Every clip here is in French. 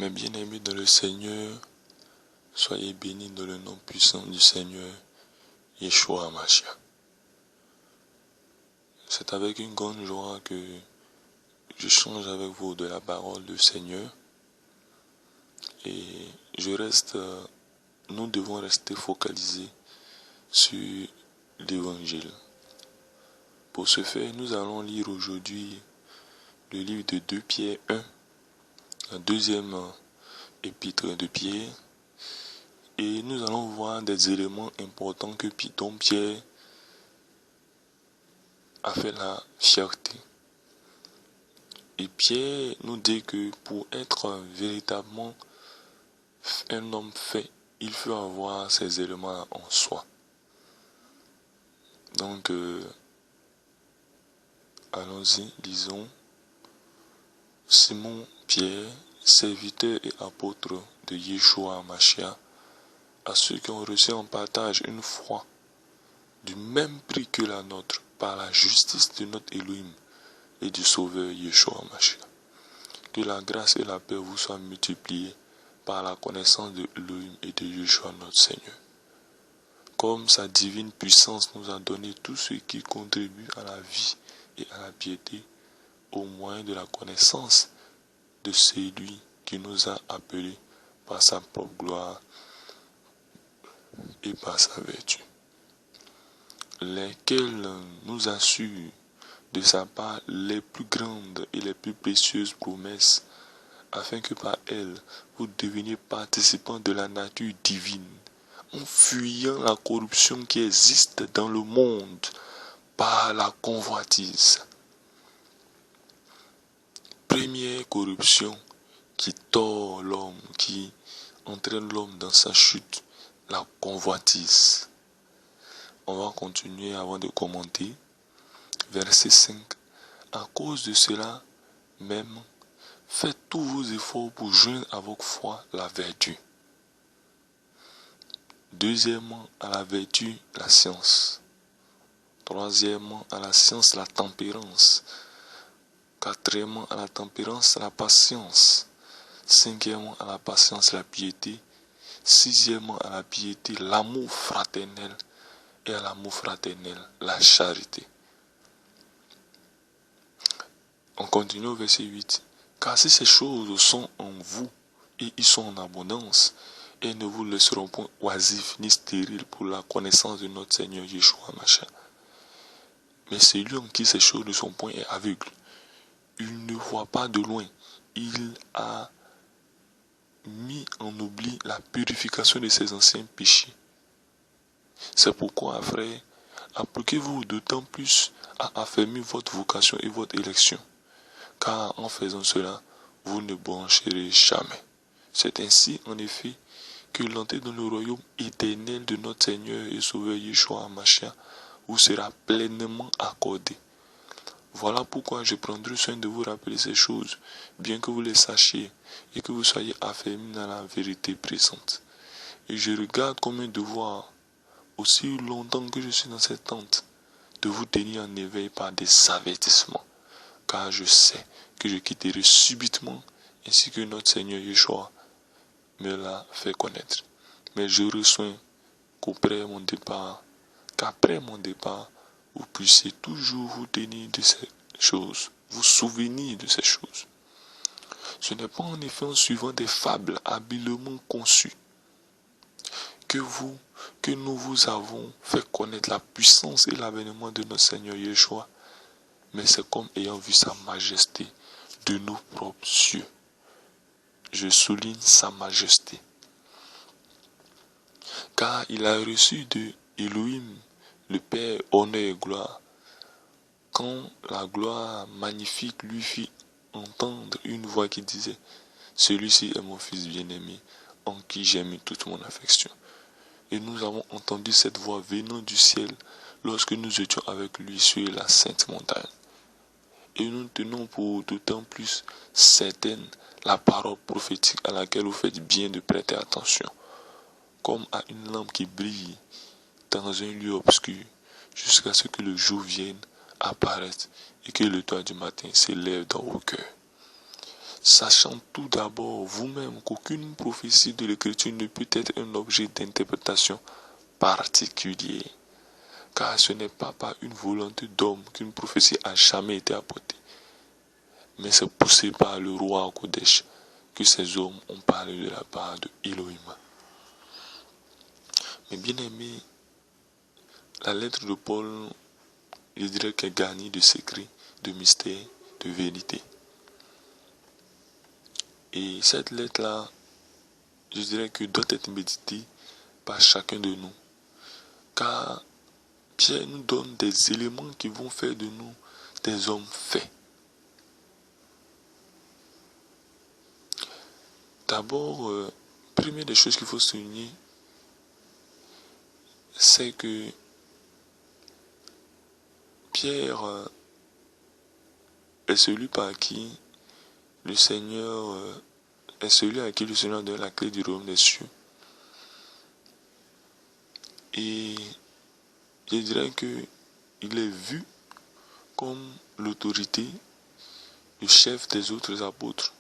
Mes bien-aimés dans le Seigneur, soyez bénis dans le nom puissant du Seigneur, Yeshua HaMashiach. C'est avec une grande joie que j'échange avec vous de la parole du Seigneur. Et nous devons rester focalisés sur l'Évangile. Pour ce faire, nous allons lire aujourd'hui le livre de 2 Pierre 1, la deuxième épître de Pierre. Et nous allons voir des éléments importants dont Pierre a fait la fierté. Et Pierre nous dit que pour être véritablement un homme fait, il faut avoir ces éléments en soi. Donc, allons-y, lisons. Simon Pierre, serviteur et apôtre de Yeshua HaMashiach, à ceux qui ont reçu en partage une foi du même prix que la nôtre, par la justice de notre Elohim et du Sauveur Yeshua HaMashiach. Que la grâce et la paix vous soient multipliées par la connaissance de Elohim et de Yeshua notre Seigneur. Comme sa divine puissance nous a donné tout ce qui contribue à la vie et à la piété, au moyen de la connaissance de celui qui nous a appelés par sa propre gloire et par sa vertu, lesquels nous assurent de sa part les plus grandes et les plus précieuses promesses, afin que par elles vous deveniez participants de la nature divine, en fuyant la corruption qui existe dans le monde par la convoitise. Première corruption qui tord l'homme, qui entraîne l'homme dans sa chute, la convoitise. On va continuer avant de commenter. Verset 5. À cause de cela même, faites tous vos efforts pour joindre à votre foi la vertu. Deuxièmement, à la vertu, la science. Troisièmement, à la science, la tempérance. Quatrièmement, à la tempérance, la patience. Cinquièmement, à la patience, la piété. Sixièmement, à la piété, l'amour fraternel. Et à l'amour fraternel, la charité. On continue au verset 8. Car si ces choses sont en vous, et ils sont en abondance, elles ne vous laisseront point oisifs ni stériles pour la connaissance de notre Seigneur Yeshua HaMashiach. Mais celui en qui ces choses ne sont point est aveugle. Il ne voit pas de loin. Il a mis en oubli la purification de ses anciens péchés. C'est pourquoi, frères, appliquez-vous d'autant plus à affermir votre vocation et votre élection, car en faisant cela, vous ne broncherez jamais. C'est ainsi, en effet, que l'entrée dans le royaume éternel de notre Seigneur et Sauveur Yeshua HaMashiach vous sera pleinement accordée. Voilà pourquoi je prendrai soin de vous rappeler ces choses, bien que vous les sachiez et que vous soyez affermis dans la vérité présente. Et je regarde comme un devoir, aussi longtemps que je suis dans cette tente, de vous tenir en éveil par des avertissements, car je sais que je quitterai subitement, ainsi que notre Seigneur Yeshua me l'a fait connaître. Mais j'aurai soin qu'après mon départ, vous puissiez toujours vous tenir de ces choses, vous souvenir de ces choses. Ce n'est pas en effet en suivant des fables habilement conçues que nous vous avons fait connaître la puissance et l'avènement de notre Seigneur Yeshua, mais c'est comme ayant vu sa majesté de nos propres yeux. Je souligne sa majesté. Car il a reçu de Elohim, le Père, honneur et gloire, quand la gloire magnifique lui fit entendre une voix qui disait « Celui-ci est mon fils bien-aimé, en qui j'ai mis toute mon affection. » Et nous avons entendu cette voix venant du ciel lorsque nous étions avec lui sur la sainte montagne. Et nous tenons pour d'autant plus certaine la parole prophétique à laquelle vous faites bien de prêter attention, comme à une lampe qui brille dans un lieu obscur, jusqu'à ce que le jour vienne apparaître et que le toit du matin s'élève dans vos cœurs. sachant tout d'abord vous-même qu'aucune prophétie de l'Écriture ne peut être un objet d'interprétation particulier, car ce n'est pas par une volonté d'homme qu'une prophétie a jamais été apportée, mais c'est poussé par le roi Kodesh que ces hommes ont parlé de la part de Elohim. Mais bien aimé, la lettre de Paul, je dirais qu'elle est garnie de secrets, de mystères, de vérité. Et cette lettre-là, je dirais que doit être méditée par chacun de nous. Car Pierre nous donne des éléments qui vont faire de nous des hommes faits. D'abord, première des choses qu'il faut souligner, c'est que Pierre est celui par qui le Seigneur est celui à qui le Seigneur donne la clé du royaume des cieux. Et je dirais que il est vu comme l'autorité, le chef des autres apôtres.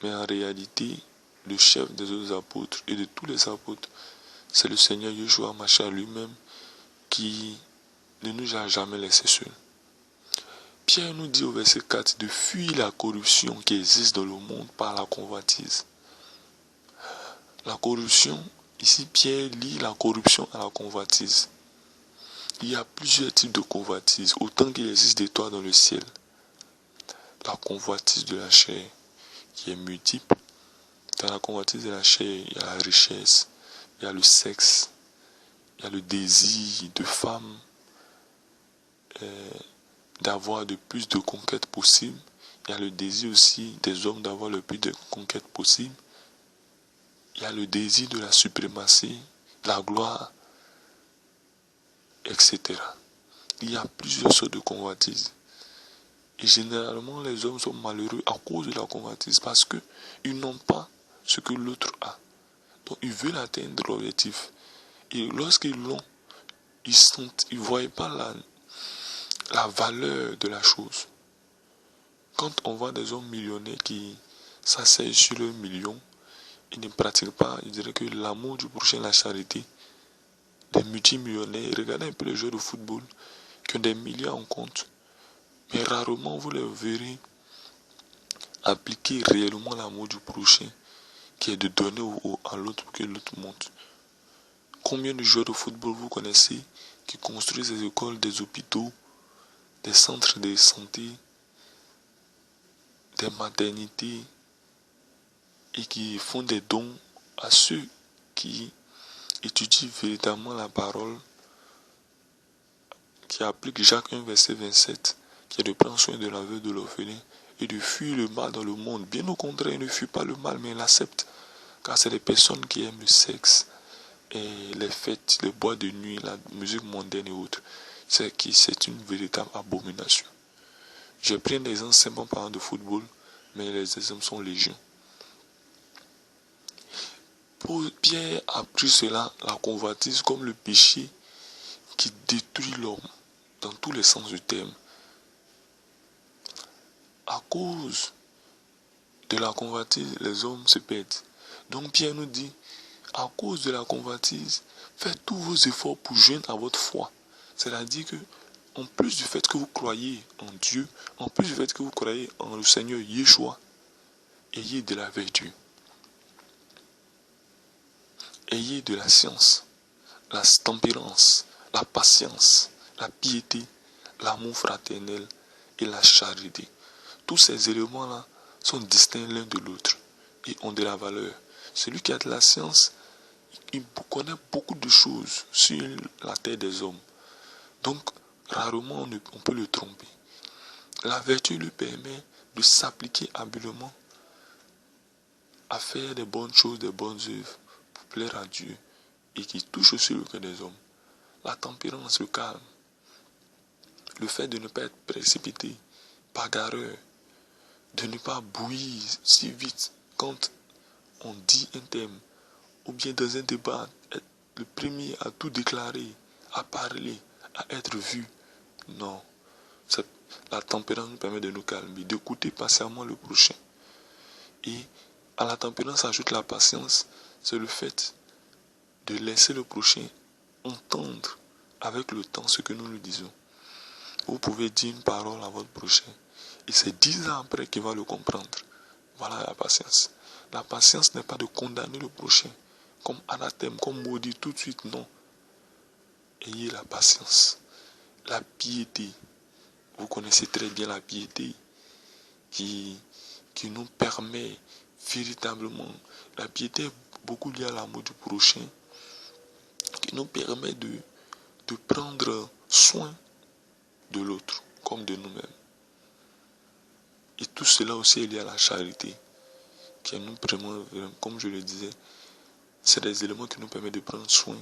Mais en réalité, le chef des autres apôtres et de tous les apôtres, c'est le Seigneur Yeshua Mashiach lui-même qui ne nous a jamais laissés seuls. Pierre nous dit au verset 4 de fuir la corruption qui existe dans le monde par la convoitise. La corruption, ici Pierre lie la corruption à la convoitise. Il y a plusieurs types de convoitise, autant qu'il existe d'étoiles dans le ciel. La convoitise de la chair, qui est multiple. Dans la convoitise de la chair, il y a la richesse, il y a le sexe, il y a le désir de femme, d'avoir de plus de conquêtes possibles. Il y a le désir aussi des hommes d'avoir le plus de conquêtes possibles. Il y a le désir de la suprématie, la gloire, etc. Il y a plusieurs sortes de convoitises. Et généralement, les hommes sont malheureux à cause de la convoitise parce qu'ils n'ont pas ce que l'autre a. Donc, ils veulent atteindre l'objectif. Et lorsqu'ils l'ont, ils ne voient pas la valeur de la chose. Quand on voit des hommes millionnaires qui s'asseyent sur leurs millions, ils ne pratiquent pas, je dirais que l'amour du prochain, la charité. Des multimillionnaires, regardez un peu les joueurs de football qui ont des milliards en compte. Mais rarement vous les verrez appliquer réellement l'amour du prochain, qui est de donner à l'autre pour que l'autre monte. Combien de joueurs de football vous connaissez qui construisent des écoles, des hôpitaux, des centres de santé, des maternités et qui font des dons à ceux qui étudient véritablement la parole, qui appliquent Jacques 1 verset 27, qui est de prendre soin de la veuve, de l'orphelin et de fuir le mal dans le monde. Bien au contraire, ils ne fuient pas le mal, mais ils l'acceptent. Car c'est des personnes qui aiment le sexe, et les fêtes, les boîtes de nuit, la musique mondaine et autres. C'est une véritable abomination. J'ai pris un exemple simplement parlant de football, mais les exemples sont légion. Pierre a pris cela, la convoitise, comme le péché qui détruit l'homme, dans tous les sens du terme. À cause de la convoitise, les hommes se perdent. Donc Pierre nous dit, à cause de la convoitise, faites tous vos efforts pour joindre à votre foi. C'est-à-dire que, en plus du fait que vous croyez en Dieu, en plus du fait que vous croyez en le Seigneur Yeshua, ayez de la vertu. Ayez de la science, la tempérance, la patience, la piété, l'amour fraternel et la charité. Tous ces éléments-là sont distincts l'un de l'autre et ont de la valeur. Celui qui a de la science, il connaît beaucoup de choses sur la terre des hommes. Donc, rarement on peut le tromper. La vertu lui permet de s'appliquer habilement à faire des bonnes choses, des bonnes œuvres pour plaire à Dieu et qui touche aussi le cœur des hommes. La tempérance, le calme, le fait de ne pas être précipité, bagarreur, de ne pas bouillir si vite quand on dit un thème, ou bien dans un débat, être le premier à tout déclarer, à parler, à être vu. Non, la tempérance nous permet de nous calmer, d'écouter patiemment le prochain. Et à la tempérance s'ajoute la patience, c'est le fait de laisser le prochain entendre avec le temps ce que nous lui disons. Vous pouvez dire une parole à votre prochain et c'est 10 ans après qu'il va le comprendre. Voilà la patience. La patience n'est pas de condamner le prochain comme anathème, comme maudit tout de suite, non. Ayez la patience. La piété. Vous connaissez très bien la piété qui nous permet véritablement, la piété est beaucoup liée à l'amour du prochain, qui nous permet de prendre soin de l'autre comme de nous-mêmes. Et tout cela aussi est lié à la charité, qui nous permet, comme je le disais, c'est des éléments qui nous permettent de prendre soin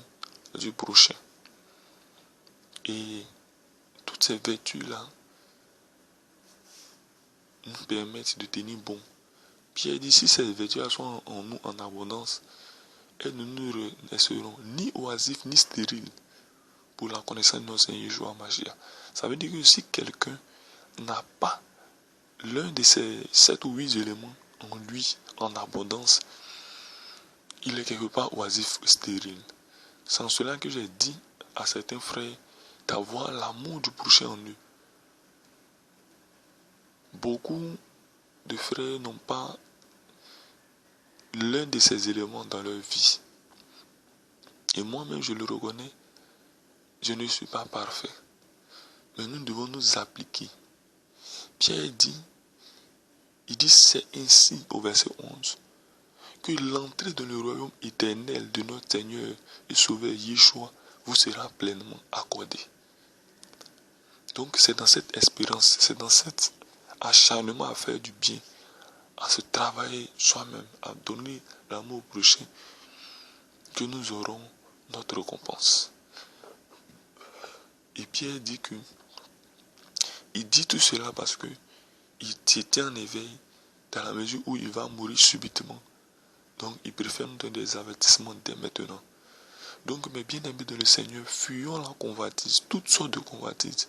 du prochain. Et toutes ces vertus-là nous permettent de tenir bon. Pierre dit, si ces vertus sont en nous en abondance, elles ne nous laisseront ni oisifs ni stériles pour la connaissance de notre Seigneur Yeshua Mashiach. Ça veut dire que si quelqu'un n'a pas l'un de ces 7 ou 8 éléments en lui, en abondance, il est quelque part oisif ou stérile. C'est en cela que j'ai dit à certains frères d'avoir l'amour du prochain en eux. Beaucoup de frères n'ont pas l'un de ces éléments dans leur vie. Et moi-même, je le reconnais, je ne suis pas parfait. Mais nous devons nous appliquer. Pierre dit, c'est ainsi au verset 11, que l'entrée dans le royaume éternel de notre Seigneur et Sauveur Yeshua vous sera pleinement accordée. Donc c'est dans cette espérance, c'est dans cet acharnement à faire du bien, à se travailler soi-même, à donner l'amour au prochain, que nous aurons notre récompense. Et Pierre dit que, il dit tout cela parce que il était en éveil dans la mesure où il va mourir subitement. Donc il préfère nous donner des avertissements dès maintenant. Donc mes bien-aimés dans le Seigneur, fuyons la convoitise, toutes sortes de convoitises.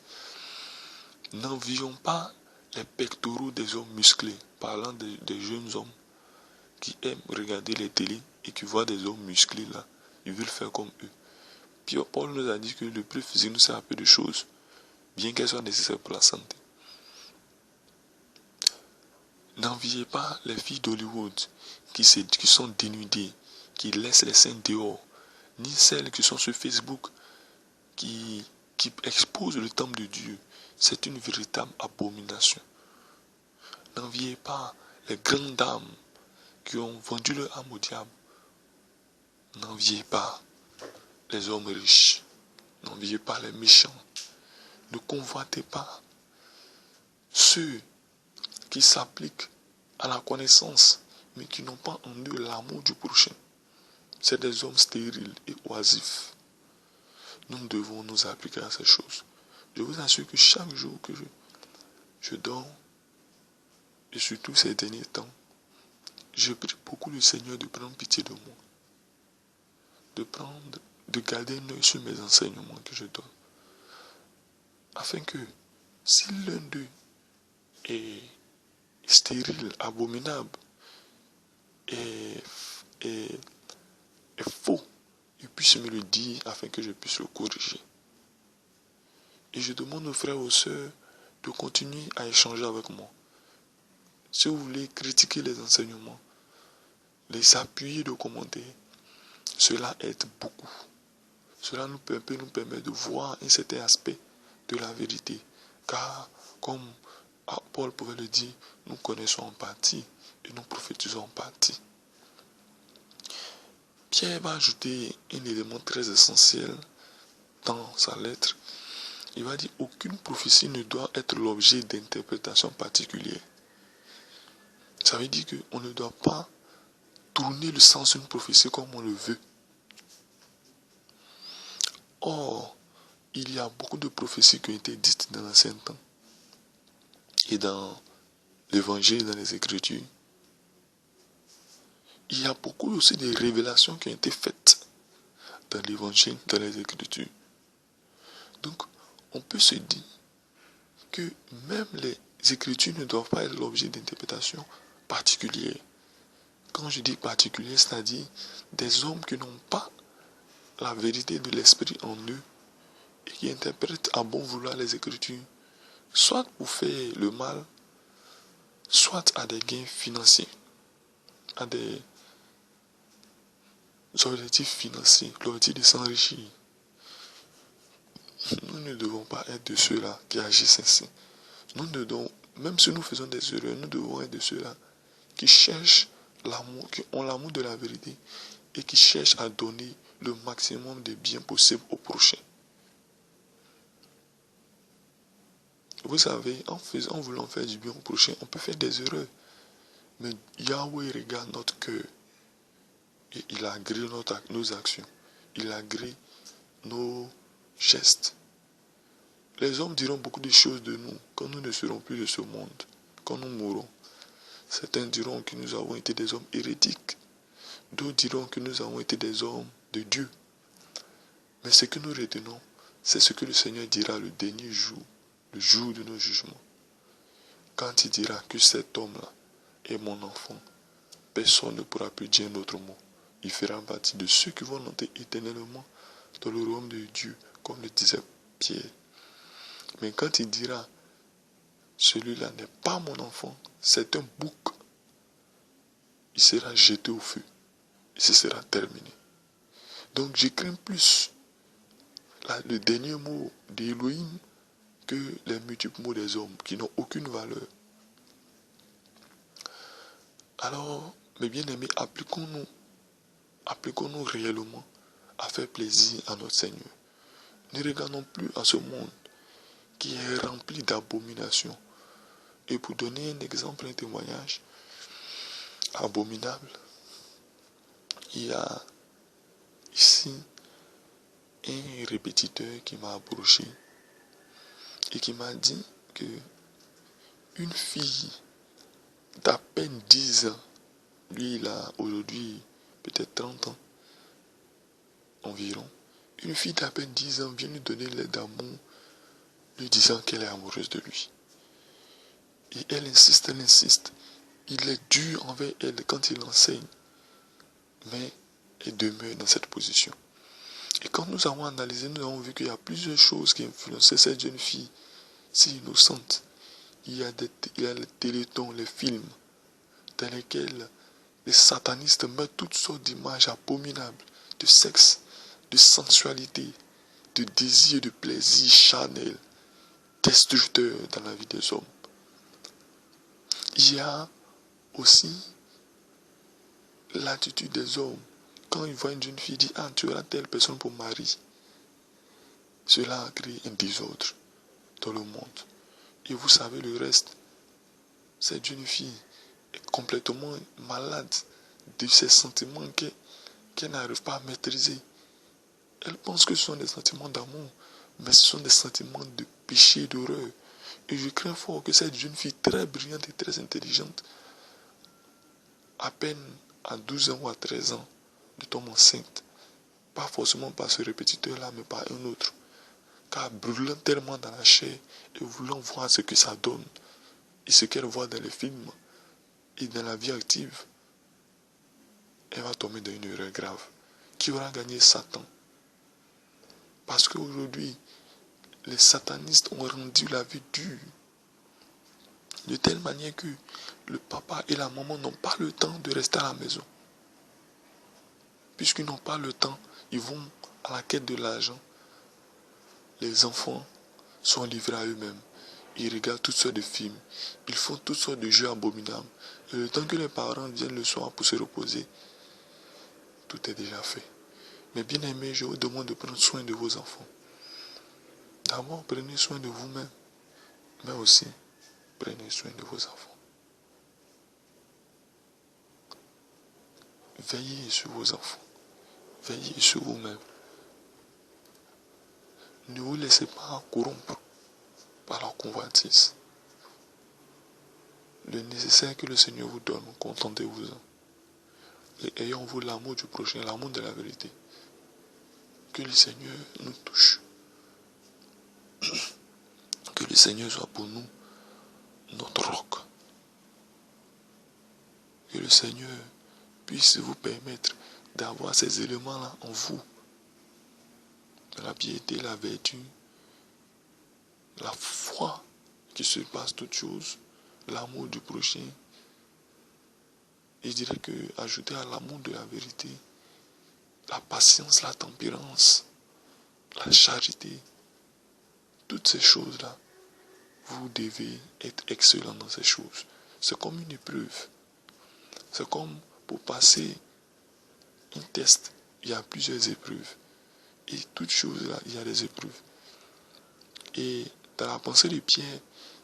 N'envions pas les pectoraux des hommes musclés, parlant des jeunes hommes qui aiment regarder les télés et qui voient des hommes musclés là, ils veulent faire comme eux. Puis Paul nous a dit que le plus physique nous sert à peu de choses, bien qu'elles soient nécessaires pour la santé. N'enviez pas les filles d'Hollywood qui sont dénudées, qui laissent les seins dehors, ni celles qui sont sur Facebook qui exposent le temple de Dieu. C'est une véritable abomination. N'enviez pas les grandes dames qui ont vendu leur âme au diable. N'enviez pas les hommes riches. N'enviez pas les méchants. Ne convoitez pas ceux qui s'appliquent à la connaissance, mais qui n'ont pas en eux l'amour du prochain. C'est des hommes stériles et oisifs. Nous devons nous appliquer à ces choses. Je vous assure que chaque jour que je dors, et surtout ces derniers temps, je prie beaucoup le Seigneur de prendre pitié de moi. De garder un œil sur mes enseignements que je donne. Afin que, si l'un d'eux est stérile, abominable, et faux, il puisse me le dire afin que je puisse le corriger. Et je demande aux frères et aux sœurs de continuer à échanger avec moi. Si vous voulez critiquer les enseignements, les appuyer de commentaires, cela aide beaucoup. Cela peut nous permettre de voir un certain aspect de la vérité. Car, comme Paul pouvait le dire, nous connaissons en partie et nous prophétisons en partie. Pierre va ajouter un élément très essentiel dans sa lettre. Il va dire aucune prophétie ne doit être l'objet d'interprétation particulière. Ça veut dire qu'on ne doit pas tourner le sens d'une prophétie comme on le veut. Or, il y a beaucoup de prophéties qui ont été dites dans l'ancien temps et dans l'évangile, dans les Écritures. Il y a beaucoup aussi de révélations qui ont été faites dans l'évangile, dans les Écritures. Donc, on peut se dire que même les Écritures ne doivent pas être l'objet d'interprétation particulière. Quand je dis particulier, c'est-à-dire des hommes qui n'ont pas la vérité de l'esprit en eux et qui interprètent à bon vouloir les Écritures, soit pour faire le mal, soit à des gains financiers, à des objectifs financiers, l'objectif de s'enrichir. Nous ne devons pas être de ceux-là qui agissent ainsi. Nous ne devons, même si nous faisons des erreurs, nous devons être de ceux-là qui cherchent l'amour, qui ont l'amour de la vérité et qui cherchent à donner le maximum de bien possible au prochain. Vous savez, en voulant faire du bien au prochain, on peut faire des erreurs. Mais Yahweh regarde notre cœur et il agrée nos actions. Il agrée nos gestes. Les hommes diront beaucoup de choses de nous quand nous ne serons plus de ce monde, quand nous mourrons. Certains diront que nous avons été des hommes hérétiques. D'autres diront que nous avons été des hommes de Dieu. Mais ce que nous retenons, c'est ce que le Seigneur dira le dernier jour, le jour de nos jugements. Quand il dira que cet homme-là est mon enfant, personne ne pourra plus dire un autre mot. Il fera partie de ceux qui vont monter éternellement dans le royaume de Dieu, comme le disait Pierre. Mais quand il dira, celui-là n'est pas mon enfant, c'est un bouc, il sera jeté au feu et ce sera terminé. Donc je crains plus le dernier mot d'Élohim que les multiples mots des hommes qui n'ont aucune valeur. Alors, mes bien-aimés, appliquons-nous réellement à faire plaisir à notre Seigneur. Ne regardons plus à ce monde qui est rempli d'abominations. Et pour donner un exemple, un témoignage abominable, il y a ici un répétiteur qui m'a approché et qui m'a dit que une fille d'à peine 10 ans, lui il a aujourd'hui peut-être 30 ans environ, une fille d'à peine 10 ans vient lui donner l'aide d'amour, lui disant qu'elle est amoureuse de lui. Et elle insiste. Il est dur envers elle quand il enseigne, mais elle demeure dans cette position. Et quand nous avons analysé, nous avons vu qu'il y a plusieurs choses qui influençaient cette jeune fille si innocente. Il y a les télétons, les films, dans lesquels les satanistes mettent toutes sortes d'images abominables, de sexe, de sensualité, de désir, de plaisir charnel, destructeur dans la vie des hommes. Il y a aussi l'attitude des hommes. Quand ils voient une jeune fille, ils disent, ah, tu auras telle personne pour mari. Cela a créé un désordre dans le monde. Et vous savez le reste. Cette jeune fille est complètement malade de ses sentiments qu'elle n'arrive pas à maîtriser. Elle pense que ce sont des sentiments d'amour, mais ce sont des sentiments de péché et d'horreur. Et je crains fort que cette jeune fille très brillante et très intelligente, à peine à 12 ans ou à 13 ans, de tombe enceinte. Pas forcément par ce répétiteur-là, mais par un autre. Car brûlant tellement dans la chair et voulant voir ce que ça donne, et ce qu'elle voit dans les films et dans la vie active, elle va tomber dans une erreur grave. Qui aura gagné Satan? Parce qu'aujourd'hui, les satanistes ont rendu la vie dure. De telle manière que le papa et la maman n'ont pas le temps de rester à la maison. Puisqu'ils n'ont pas le temps, ils vont à la quête de l'argent. Les enfants sont livrés à eux-mêmes. Ils regardent toutes sortes de films. Ils font toutes sortes de jeux abominables. Et le temps que les parents viennent le soir pour se reposer, tout est déjà fait. Mais bien aimé, je vous demande de prendre soin de vos enfants. D'abord, prenez soin de vous-même. Mais aussi, prenez soin de vos enfants. Veillez sur vos enfants. Veillez sur vous-même. Ne vous laissez pas corrompre par la convoitise. Le nécessaire que le Seigneur vous donne, contentez-vous-en. Et ayons en vous l'amour du prochain, l'amour de la vérité. Que le Seigneur nous touche. Que le Seigneur soit pour nous notre roc. Que le Seigneur puisse vous permettre d'avoir ces éléments-là en vous. La piété, la vertu, la foi qui surpasse toute chose, l'amour du prochain. Et je dirais que, ajouter à l'amour de la vérité, la patience, la tempérance, la charité, toutes ces choses-là, vous devez être excellent dans ces choses. C'est comme une épreuve. C'est comme pour passer un test, il y a plusieurs épreuves. Et toutes choses-là, il y a des épreuves. Et dans la pensée de Pierre,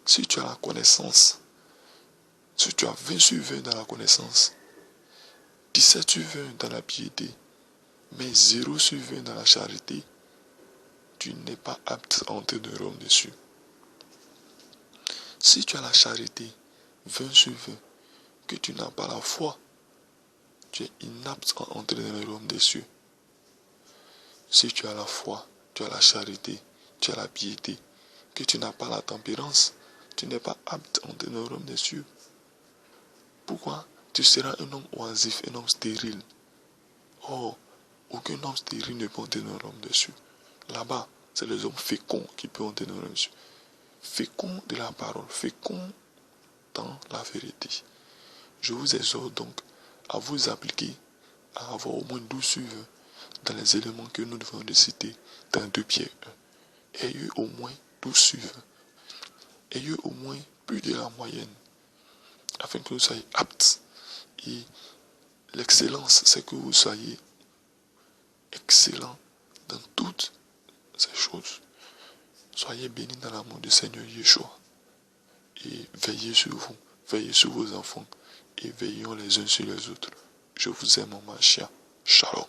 si tu as la connaissance, si tu as 20 sur 20 dans la connaissance, 17 sur 20 dans la piété, mais 0 sur 20 dans la charité, tu n'es pas apte à entrer dans le royaume des cieux. Si tu as la charité, 20 sur 20, que tu n'as pas la foi, tu es inapte à entrer dans le royaume des cieux. Si tu as la foi, tu as la charité, tu as la piété, que tu n'as pas la tempérance, tu n'es pas apte à entrer dans le royaume des cieux. Pourquoi? Tu seras un homme oisif, un homme stérile. Or, aucun homme stérile ne peut entrer dans le royaume des cieux. Là-bas, c'est les hommes féconds qui peuvent entrer dans le royaume des cieux. Féconds de la parole, féconds dans la vérité. Je vous exhorte donc à vous appliquer, à avoir au moins 12 sur 20 dans les éléments que nous devons de citer dans 2 Pierre 1. Ayez au moins 12 sur 20. Ayez au moins plus de la moyenne, afin que vous soyez aptes. Et l'excellence, c'est que vous soyez excellent dans toutes ces choses. Soyez bénis dans l'amour du Seigneur Yeshua. Et veillez sur vous, veillez sur vos enfants, et veillons les uns sur les autres. Je vous aime, mon Mashiach. Shalom.